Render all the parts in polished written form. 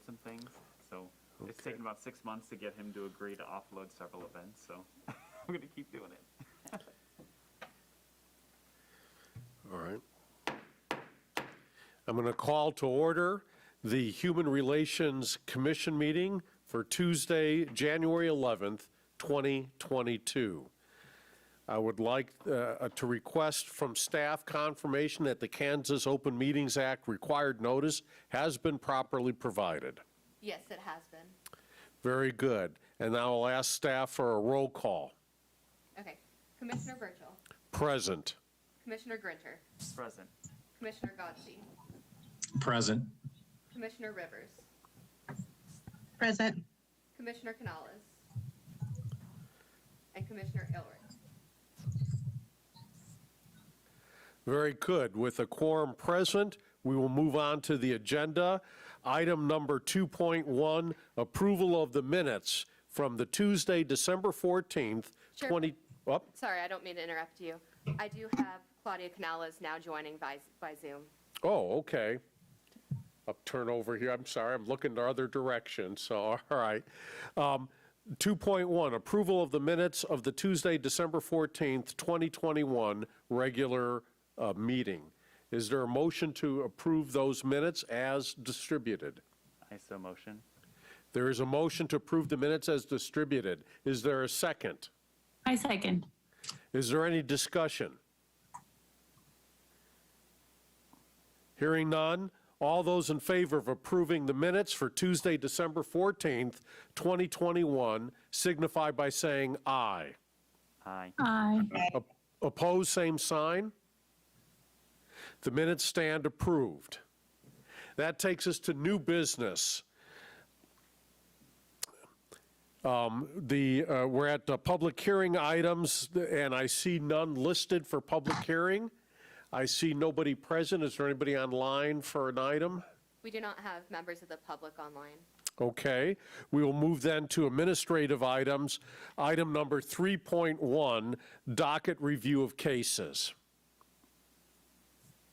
some things. So it's taken about 6 months to get him to agree to offload several events. So I'm going to keep doing it. All right. I'm going to call to order the Human Relations Commission meeting for Tuesday, January 11th, 2022. I would like to request from staff confirmation that the Kansas Open Meetings Act required notice has been properly provided. Yes, it has been. Very good. And now I'll ask staff for a roll call. Okay. Commissioner Burchell. Present. Commissioner Grinter. Present. Commissioner Godsey. Present. Commissioner Rivers. Present. Commissioner Canales. And Commissioner Ilrich. Very good. With a quorum present, we will move on to the agenda. Item number 2.1, approval of the minutes from the Tuesday, December 14th, Sure. 20. Oh, Sorry, I don't mean to interrupt you. I do have Claudia Canales now joining by Zoom. oh, okay. I'll turn over here. I'm sorry. I'm looking the other direction. So, all right. 2.1, approval of the minutes of the Tuesday, December 14th, 2021 regular meeting. Is there a motion to approve those minutes as distributed? I so motion. There is a motion to approve the minutes as distributed. Is there a second? I second. Is there any discussion? Hearing none, all those in favor of approving the minutes for Tuesday, December 14th, 2021 signify by saying aye. Aye. Aye. Opposed, same sign. The minutes stand approved. That takes us to new business. We're at the public hearing items, and I see none listed for public hearing. I see nobody present. Is there anybody online for an item? We do not have members of the public online. Okay. We will move then to administrative items. Item number 3.1, docket review of cases.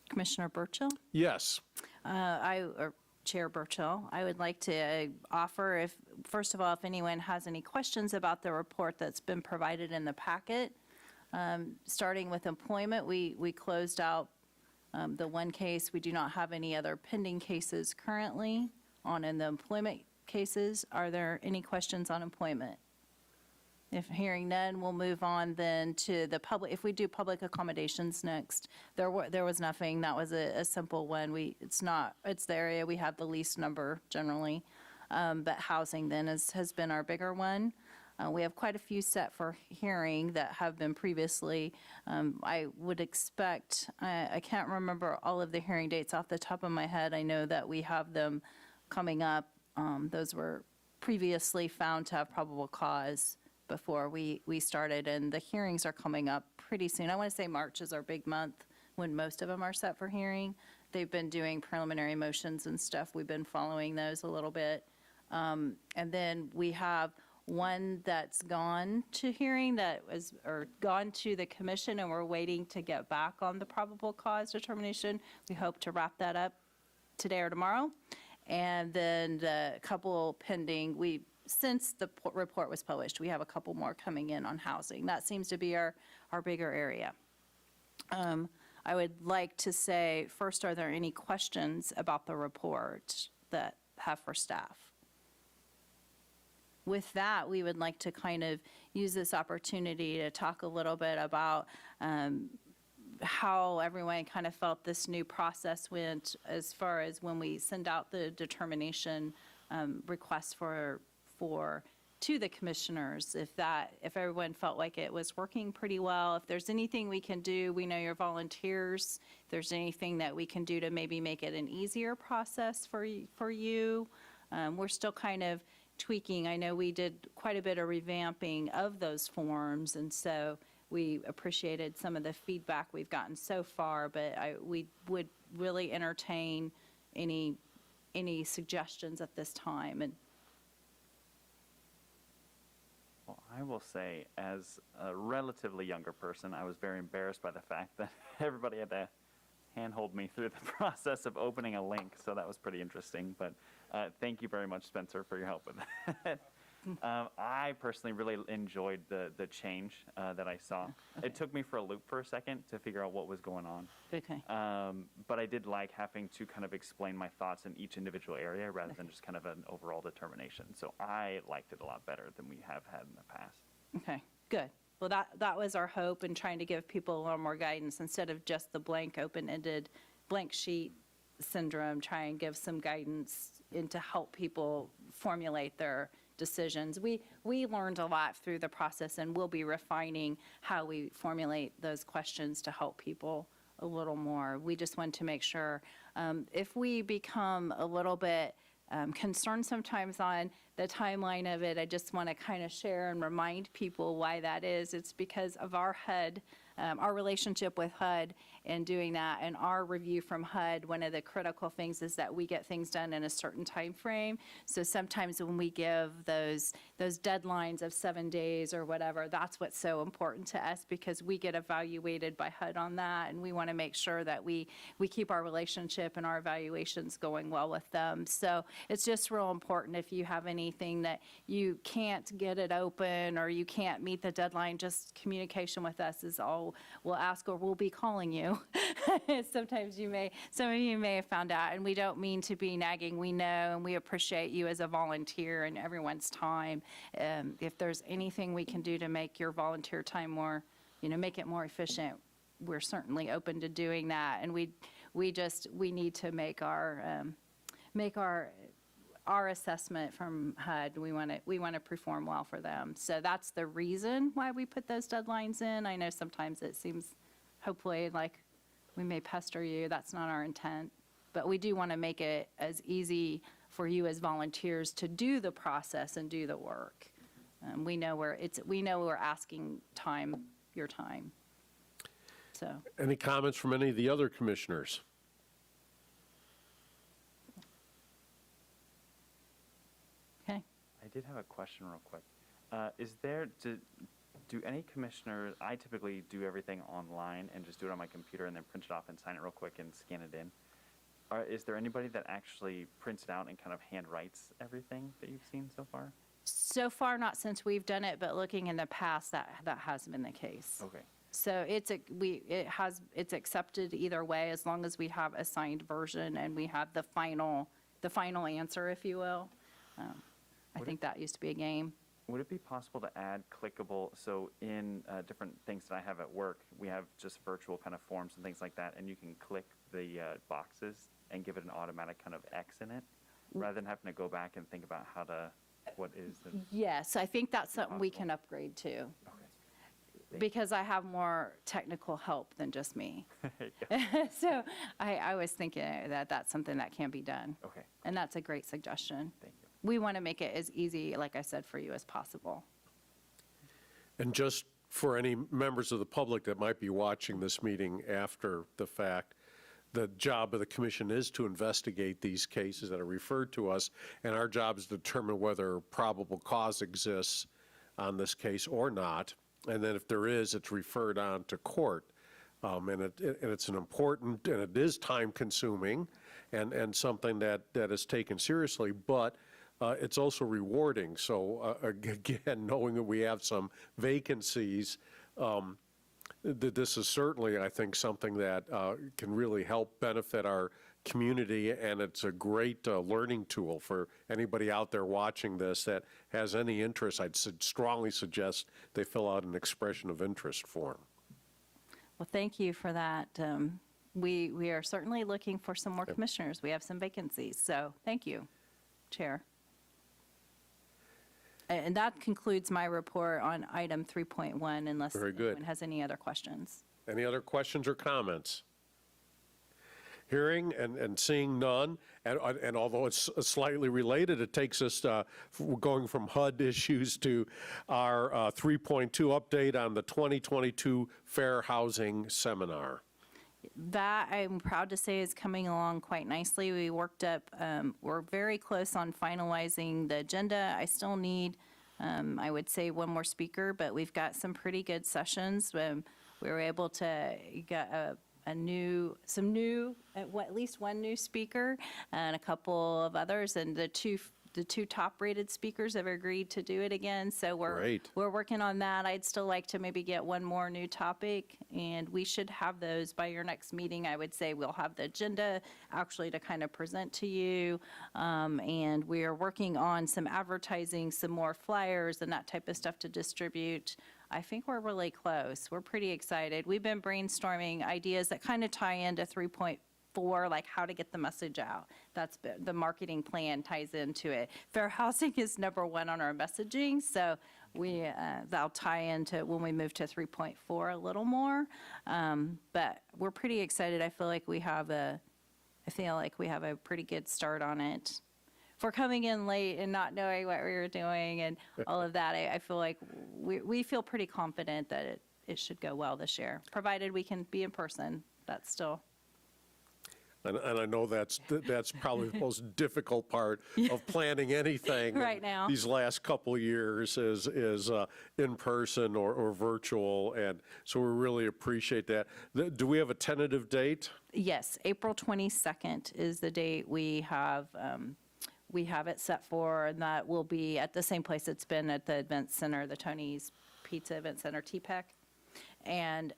Commissioner Burchell? Yes. Chair Burchell, I would like to offer, first of all, if anyone has any questions about the report that's been provided in the packet. Starting with employment, we closed out the one case. We do not have any other pending cases currently in the employment cases. Are there any questions on employment? If hearing none, we'll move on then to the public. If we do public accommodations next, there was nothing. That was a simple one. It's the area we have the least number generally, but housing then has been our bigger one. We have quite a few set for hearing that have been previously. I would expect, I can't remember all of the hearing dates off the top of my head. I know that we have them coming up. Those were previously found to have probable cause before we started, and the hearings are coming up pretty soon. I want to say March is our big month when most of them are set for hearing. They've been doing preliminary motions and stuff. We've been following those a little bit. And then we have one that's gone to hearing or gone to the commission, and we're waiting to get back on the probable cause determination. We hope to wrap that up today or tomorrow. And then the couple pending, since the report was published, we have a couple more coming in on housing. That seems to be our bigger area. I would like to say, first, are there any questions about the report that have for staff? With that, we would like to kind of use this opportunity to talk a little bit about how everyone kind of felt this new process went as far as when we send out the determination request to the commissioners, if everyone felt like it was working pretty well. If there's anything we can do, we know you're volunteers. If there's anything that we can do to maybe make it an easier process for you. We're still kind of tweaking. I know we did quite a bit of revamping of those forms, and so we appreciated some of the feedback we've gotten so far, but we would really entertain any suggestions at this time. And Well, I will say, as a relatively younger person, I was very embarrassed by the fact that everybody had to handhold me through the process of opening a link, so that was pretty interesting. But thank you very much, Spencer, for your help with that. I personally really enjoyed the change that I saw. Okay. It took me for a loop for a second to figure out what was going on. Okay. But I did like having to kind of explain my thoughts in each individual area rather than just kind of an overall determination. So I liked it a lot better than we have had in the past. Okay, good. Well, that was our hope in trying to give people a little more guidance instead of just the blank, open-ended, blank sheet syndrome, try and give some guidance and to help people formulate their decisions. We learned a lot through the process, and we'll be refining how we formulate those questions to help people a little more. We just want to make sure if we become a little bit concerned sometimes on the timeline of it, I just want to kind of share and remind people why that is. It's because of our HUD, our relationship with HUD and doing that, and our review from HUD. One of the critical things is that we get things done in a certain time frame. So sometimes when we give those deadlines of 7 days or whatever, that's what's so important to us, because we get evaluated by HUD on that, and we want to make sure that we keep our relationship and our evaluations going well with them. So it's just real important. If you have anything that you can't get it open or you can't meet the deadline, just communication with us is all we'll ask, or we'll be calling you. Sometimes some of you may have found out, and we don't mean to be nagging. We know, and we appreciate you as a volunteer and everyone's time. If there's anything we can do to make your volunteer time more, make it more efficient, we're certainly open to doing that. And we need to make our assessment from HUD. We want to perform well for them. So that's the reason why we put those deadlines in. I know sometimes it seems, hopefully, like we may pester you. That's not our intent. But we do want to make it as easy for you as volunteers to do the process and do the work. We know we're asking your time. So. Any comments from any of the other commissioners? Okay. I did have a question real quick. Do any commissioners, I typically do everything online and just do it on my computer and then print it off and sign it real quick and scan it in. Is there anybody that actually prints it out and kind of hand writes everything that you've seen so far? So far, not since we've done it, but looking in the past, that has been the case. Okay. So it's accepted either way, as long as we have a signed version and we have the final answer, if you will. I think that used to be a game. Would it be possible to add clickable, so in different things that I have at work, we have just virtual kind of forms and things like that, and you can click the boxes and give it an automatic kind of X in it, rather than having to go back and think about what is the... Yes, I think that's something we can upgrade to, Okay. because I have more technical help than just me. Yeah. So I was thinking that that's something that can be done. Okay. And that's a great suggestion. Thank you. We want to make it as easy, like I said, for you as possible. And just for any members of the public that might be watching this meeting after the fact, the job of the commission is to investigate these cases that are referred to us, and our job is to determine whether probable cause exists on this case or not. And then if there is, it's referred on to court. And it's an important, and it is time-consuming and something that is taken seriously, but it's also rewarding. So again, knowing that we have some vacancies, this is certainly, I think, something that can really help benefit our community, and it's a great learning tool for anybody out there watching this that has any interest. I'd strongly suggest they fill out an expression of interest form. Well, thank you for that. We are certainly looking for some more commissioners. We have some vacancies, so thank you, Chair. And that concludes my report on item 3.1, unless Very good. anyone has any other questions. Any other questions or comments? Hearing and seeing none, and although it's slightly related, it takes us going from HUD issues to our 3.2 update on the 2022 Fair Housing Seminar. That, I'm proud to say, is coming along quite nicely. We worked up, we're very close on finalizing the agenda. I still need, I would say, one more speaker, but we've got some pretty good sessions. We were able to get at least one new speaker and a couple of others, and the two top-rated speakers have agreed to do it again. So Great. we're working on that. I'd still like to maybe get one more new topic, and we should have those by your next meeting. I would say we'll have the agenda actually to kind of present to you, and we are working on some advertising, some more flyers and that type of stuff to distribute. I think we're really close. We're pretty excited. We've been brainstorming ideas that kind of tie into 3.4, like how to get the message out. That's the marketing plan ties into it. Fair housing is number one on our messaging, so that'll tie into when we move to 3.4 a little more. But we're pretty excited. I feel like we have a pretty good start on it. For coming in late and not knowing what we were doing and all of that, I feel like we feel pretty confident that it should go well this year, provided we can be in person. That's still. And I know that's probably the most difficult part of planning anything Right now. these last couple of years is in person or virtual, and so we really appreciate that. Do we have a tentative date? Yes, April 22nd is the date we have it set for, and that will be at the same place it's been at the event center, the Tony's Pizza Event Center, TPEC. And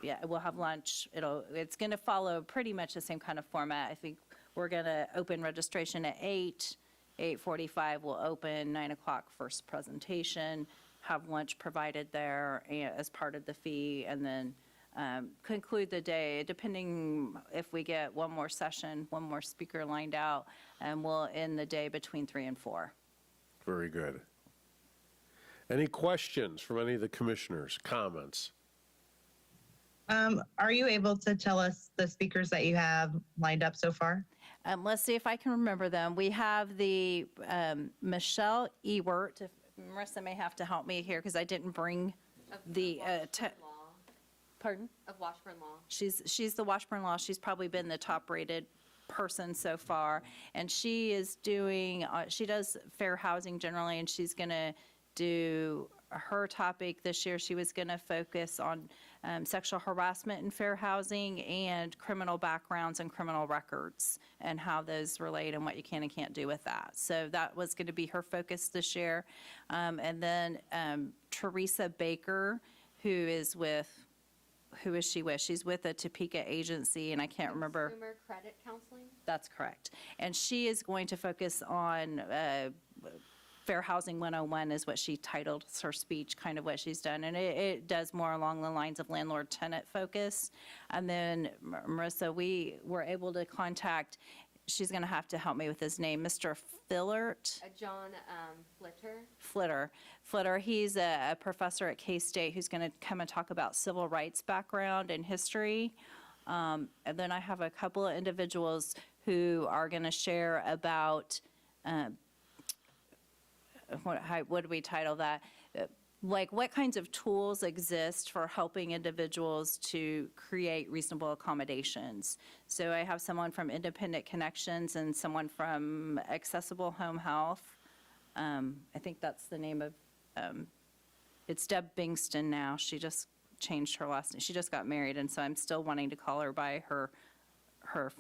yeah, we'll have lunch. It's going to follow pretty much the same kind of format. I think we're going to open registration at 8:45 we'll open, 9 o'clock first presentation, have lunch provided there as part of the fee, and then conclude the day, depending if we get one more session, one more speaker lined out, and we'll end the day between 3 and 4. Very good. Any questions from any of the commissioners, comments? Are you able to tell us the speakers that you have lined up so far? Let's see if I can remember them. We have the Michelle Ewert. Marissa may have to help me here because I didn't bring the. Pardon? Of Washburn Law. She's the Washburn Law. She's probably been the top-rated person so far, and she is doing. She does fair housing generally, and she's going to do her topic this year. She was going to focus on sexual harassment in fair housing and criminal backgrounds and criminal records and how those relate and what you can and can't do with that. So that was going to be her focus this year. And then Teresa Baker, who is she with? She's with a Topeka agency, and I can't remember. Consumer Credit Counseling? That's correct. And she is going to focus on Fair Housing 101 is what she titled her speech, kind of what she's done. And it does more along the lines of landlord-tenant focus. And then, Marissa, we were able to contact, she's going to have to help me with his name, Mr. Fillert. John Flitter. Flitter, he's a professor at K-State who's going to come and talk about civil rights background and history. And then I have a couple of individuals who are going to share about what do we title that? Like what kinds of tools exist for helping individuals to create reasonable accommodations. So I have someone from Independent Connections and someone from Accessible Home Health. I think that's the name of, it's Deb Bingston now. She just changed her last name. She just got married, and so I'm still wanting to call her by her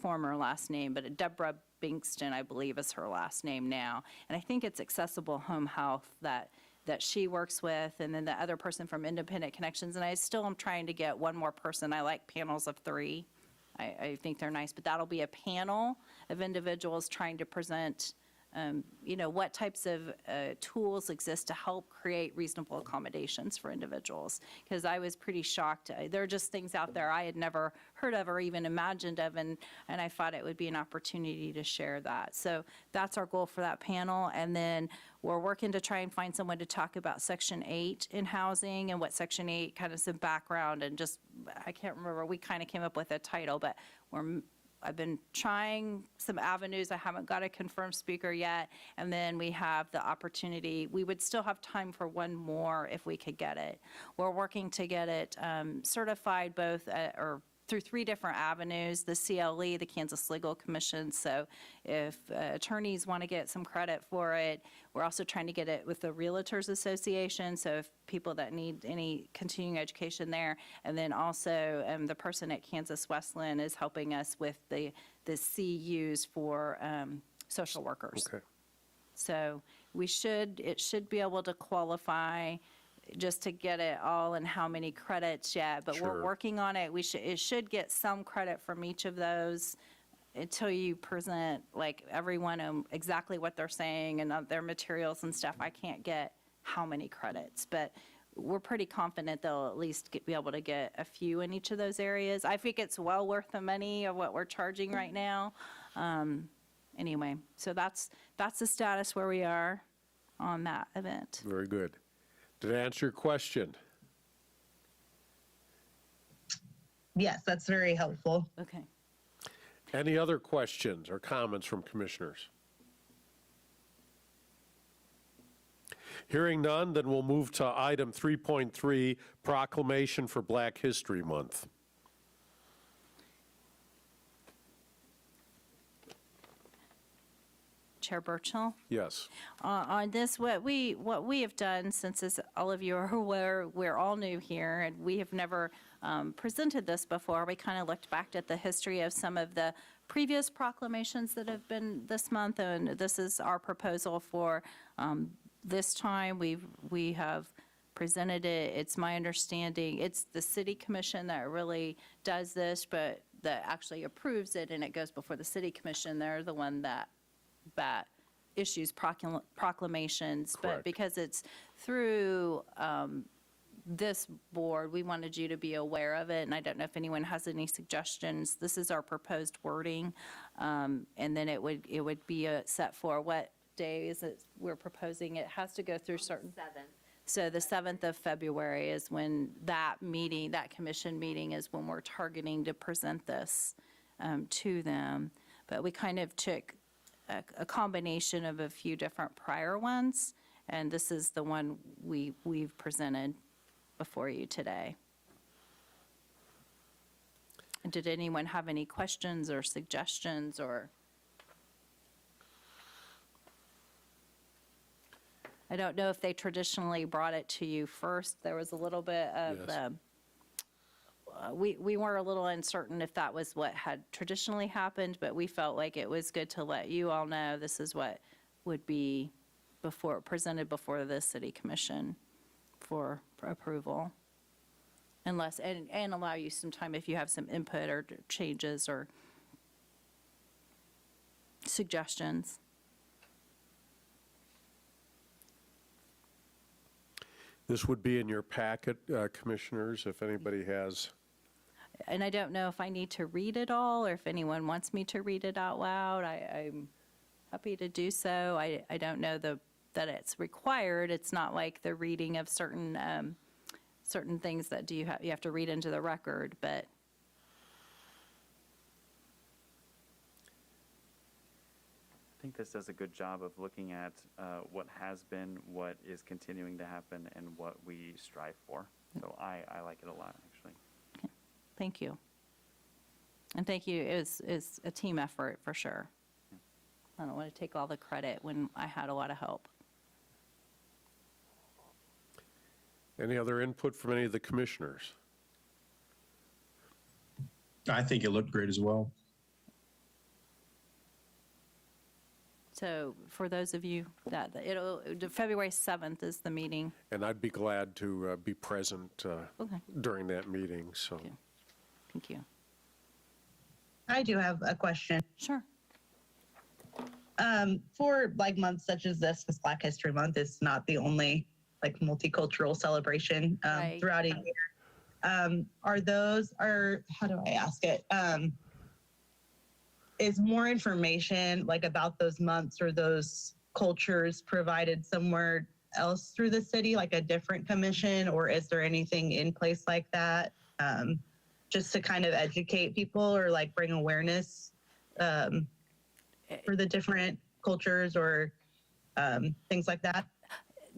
former last name, but Deborah Bingston, I believe, is her last name now. And I think it's Accessible Home Health that she works with, and then the other person from Independent Connections. And I still am trying to get one more person. I like panels of 3. I think they're nice, but that'll be a panel of individuals trying to present what types of tools exist to help create reasonable accommodations for individuals. Because I was pretty shocked. There are just things out there I had never heard of or even imagined of, and I thought it would be an opportunity to share that. So that's our goal for that panel. And then we're working to try and find someone to talk about Section 8 in housing and what Section 8, kind of some background, and just, I can't remember, we kind of came up with a title, but I've been trying some avenues. I haven't got a confirmed speaker yet. And then we have the opportunity. We would still have time for one more if we could get it. We're working to get it certified both or through 3 different avenues, the CLE, the Kansas Legal Commission. So if attorneys want to get some credit for it, we're also trying to get it with the Realtors Association. So if people that need any continuing education there, and then also the person at Kansas Westland is helping us with the CUs for social workers. Okay. So it should be able to qualify just to get it all and how many credits yet, but we're Sure. working on it. It should get some credit from each of those until you present like everyone exactly what they're saying and their materials and stuff. I can't get how many credits, but we're pretty confident they'll at least be able to get a few in each of those areas. I think it's well worth the money of what we're charging right now. Anyway, so that's the status where we are on that event. Very good. Did I answer your question? Yes, that's very helpful. Okay. Any other questions or comments from commissioners? Hearing none, then we'll move to item 3.3, Proclamation for Black History Month. Chair Burchill? Yes. On this, what we have done, since as all of you are aware, we're all new here, and we have never presented this before, we kind of looked back at the history of some of the previous proclamations that have been this month, and this is our proposal for this time. We have presented it. It's my understanding, it's the city commission that really does this, but that actually approves it, and it goes before the city commission. They're the one that issues proclamations. But Correct. because it's through this board, we wanted you to be aware of it, and I don't know if anyone has any suggestions. This is our proposed wording, and then it would be set for what day is it we're proposing. It has to go through certain. 7th. So the 7th of February is when that meeting, that commission meeting is when we're targeting to present this to them. But we kind of took a combination of a few different prior ones, and this is the one we've presented before you today. And did anyone have any questions or suggestions or? I don't know if they traditionally brought it to you first. There was a little bit of, Yes. We were a little uncertain if that was what had traditionally happened, but we felt like it was good to let you all know this is what would be presented before the city commission for approval. Unless, and allow you some time if you have some input or changes or suggestions. This would be in your packet, commissioners, if anybody has. And I don't know if I need to read it all, or if anyone wants me to read it out loud. I'm happy to do so. I don't know that it's required. It's not like the reading of certain things that you have to read into the record, but. I think this does a good job of looking at what has been, what is continuing to happen, and what we strive for. So I like it a lot, actually. Thank you. And thank you. It's a team effort for sure. I don't want to take all the credit when I had a lot of help. Any other input from any of the commissioners? I think it looked great as well. So for those of you that, February 7th is the meeting. And I'd be glad to be present Okay, during that meeting, so. Okay. Thank you. I do have a question. Sure. For like months such as this, because Black History Month is not the only like multicultural celebration Right. throughout a year. How do I ask it? Is more information like about those months or those cultures provided somewhere else through the city, like a different commission, or is there anything in place like that? Just to kind of educate people or like bring awareness for the different cultures or things like that?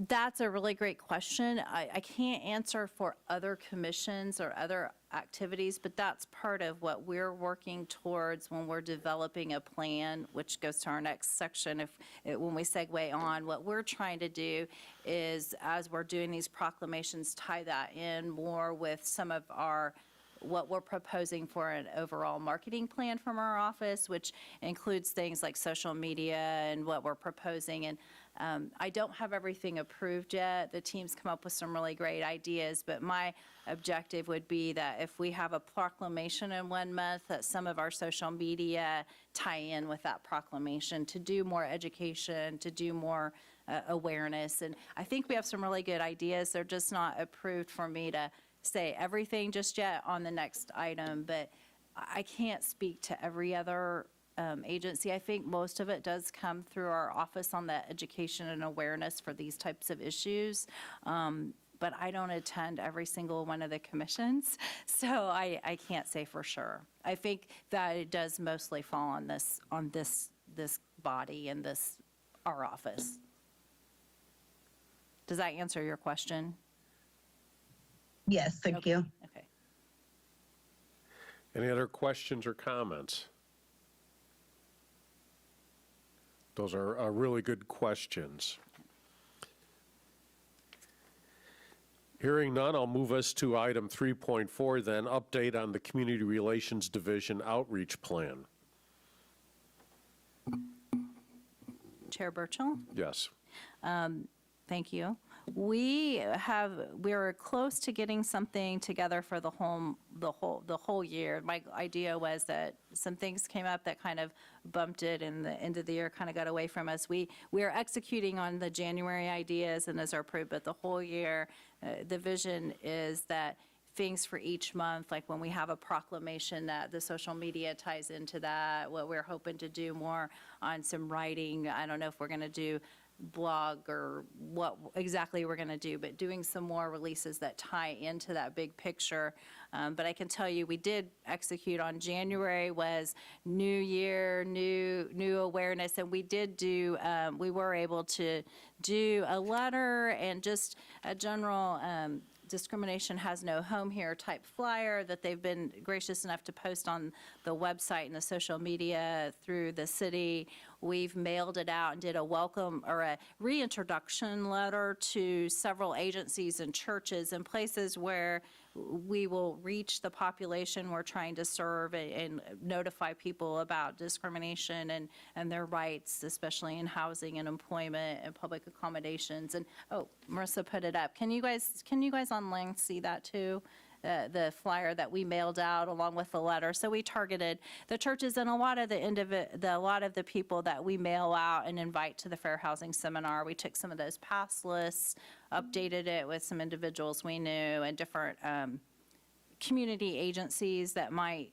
That's a really great question. I can't answer for other commissions or other activities, but that's part of what we're working towards when we're developing a plan, which goes to our next section. When we segue on, what we're trying to do is, as we're doing these proclamations, tie that in more with some of what we're proposing for an overall marketing plan from our office, which includes things like social media and what we're proposing. And I don't have everything approved yet. The team's come up with some really great ideas, but my objective would be that if we have a proclamation in 1 month, that some of our social media tie in with that proclamation to do more education, to do more awareness. And I think we have some really good ideas. They're just not approved for me to say everything just yet on the next item, but I can't speak to every other agency. I think most of it does come through our office on the education and awareness for these types of issues. But I don't attend every single one of the commissions, so I can't say for sure. I think that it does mostly fall on this body and our office. Does that answer your question? Yes, thank you. Okay. Any other questions or comments? Those are really good questions. Hearing none, I'll move us to item 3.4 then, update on the Community Relations Division Outreach Plan. Chair Burchell? Yes. Thank you. We're close to getting something together for the whole year. My idea was that some things came up that kind of bumped it, and the end of the year kind of got away from us. We are executing on the January ideas and those are approved, but the whole year, the vision is that things for each month, like when we have a proclamation, that the social media ties into that, what we're hoping to do more on some writing. I don't know if we're going to do blog or what exactly we're going to do, but doing some more releases that tie into that big picture. But I can tell you, we did execute on January was New Year, new awareness, and we did do, we were able to do a letter and just a general discrimination has no home here type flyer that they've been gracious enough to post on the website and the social media through the city. We've mailed it out and did a welcome or a reintroduction letter to several agencies and churches and places where we will reach the population we're trying to serve and notify people about discrimination and their rights, especially in housing and employment and public accommodations. And, oh, Marissa put it up. Can you guys online see that too? The flyer that we mailed out along with the letter. So we targeted the churches and a lot of the people that we mail out and invite to the Fair Housing Seminar. We took some of those pass lists, updated it with some individuals we knew and different community agencies that might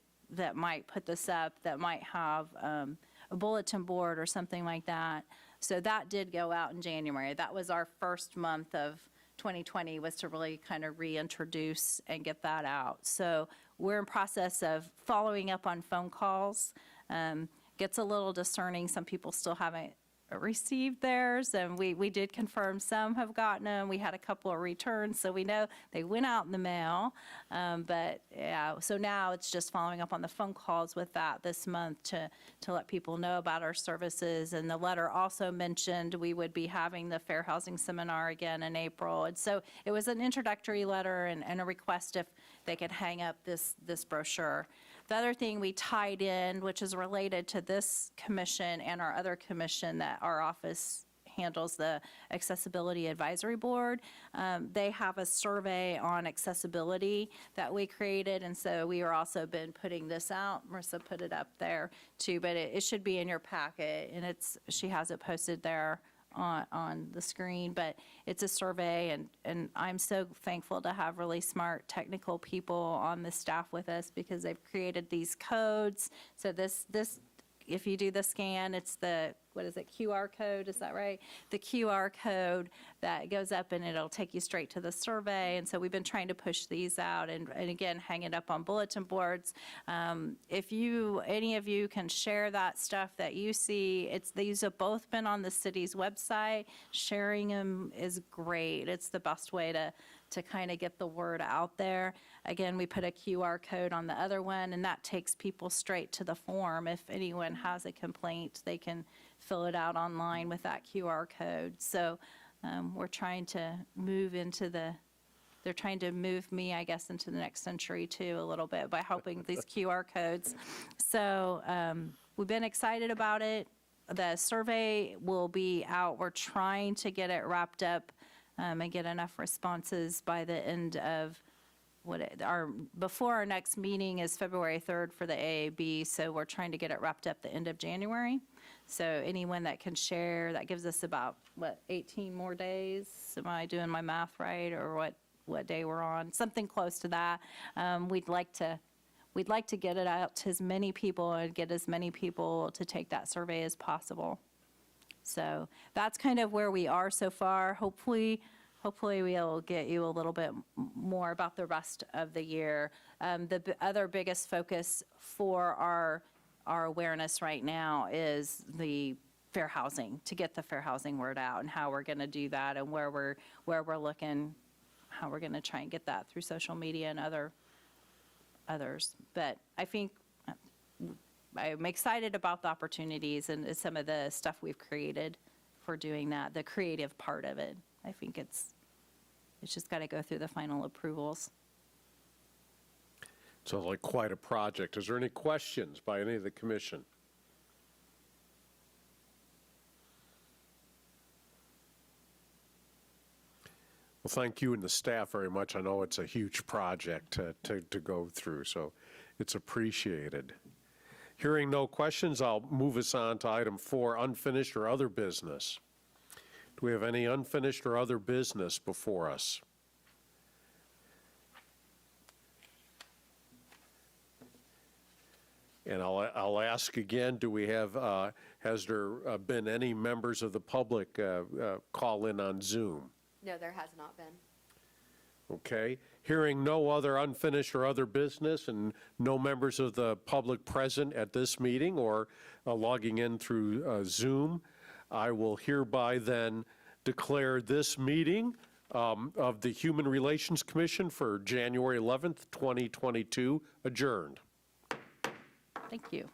put this up, that might have a bulletin board or something like that. So that did go out in January. That was our first month of 2020, was to really kind of reintroduce and get that out. So we're in process of following up on phone calls. Gets a little discerning. Some people still haven't received theirs, and we did confirm some have gotten them. We had a couple of returns, so we know they went out in the mail. But yeah, so now it's just following up on the phone calls with that this month to let people know about our services. And the letter also mentioned we would be having the Fair Housing Seminar again in April. And so it was an introductory letter and a request if they could hang up this brochure. The other thing we tied in, which is related to this commission and our other commission that our office handles, the Accessibility Advisory Board, they have a survey on accessibility that we created, and so we are also been putting this out. Marissa put it up there too, but it should be in your packet, and she has it posted there on the screen, but it's a survey, and I'm so thankful to have really smart technical people on the staff with us because they've created these codes. So this if you do the scan, it's the, what is it, QR code, is that right? The QR code that goes up and it'll take you straight to the survey. And so we've been trying to push these out and again, hang it up on bulletin boards. If any of you can share that stuff that you see, these have both been on the city's website. Sharing them is great. It's the best way to kind of get the word out there. Again, we put a QR code on the other one, and that takes people straight to the form. If anyone has a complaint, they can fill it out online with that QR code. So we're trying to move into they're trying to move me, I guess, into the next century too, a little bit by helping these QR codes. So we've been excited about it. The survey will be out. We're trying to get it wrapped up and get enough responses by the end of before our next meeting is February 3rd for the AAB, so we're trying to get it wrapped up the end of January. So anyone that can share, that gives us about, 18 more days? Am I doing my math right, or what day we're on? Something close to that. We'd like to get it out to as many people and get as many people to take that survey as possible. So that's kind of where we are so far. Hopefully we'll get you a little bit more about the rest of the year. The other biggest focus for our awareness right now is the fair housing, to get the fair housing word out, and how we're going to do that, and where we're looking, how we're going to try and get that through social media and others. But I think I'm excited about the opportunities and some of the stuff we've created for doing that, the creative part of it. I think it's just got to go through the final approvals. Sounds like quite a project. Is there any questions by any of the commission? Well, thank you and the staff very much. I know it's a huge project to go through, so it's appreciated. Hearing no questions, I'll move us on to item 4, unfinished or other business. Do we have any unfinished or other business before us? And I'll ask again, do we have, has there been any members of the public call in on Zoom? No, there has not been. Okay. Hearing no other unfinished or other business and no members of the public present at this meeting or logging in through Zoom, I will hereby then declare this meeting of the Human Relations Commission for January 11th, 2022 adjourned. Thank you.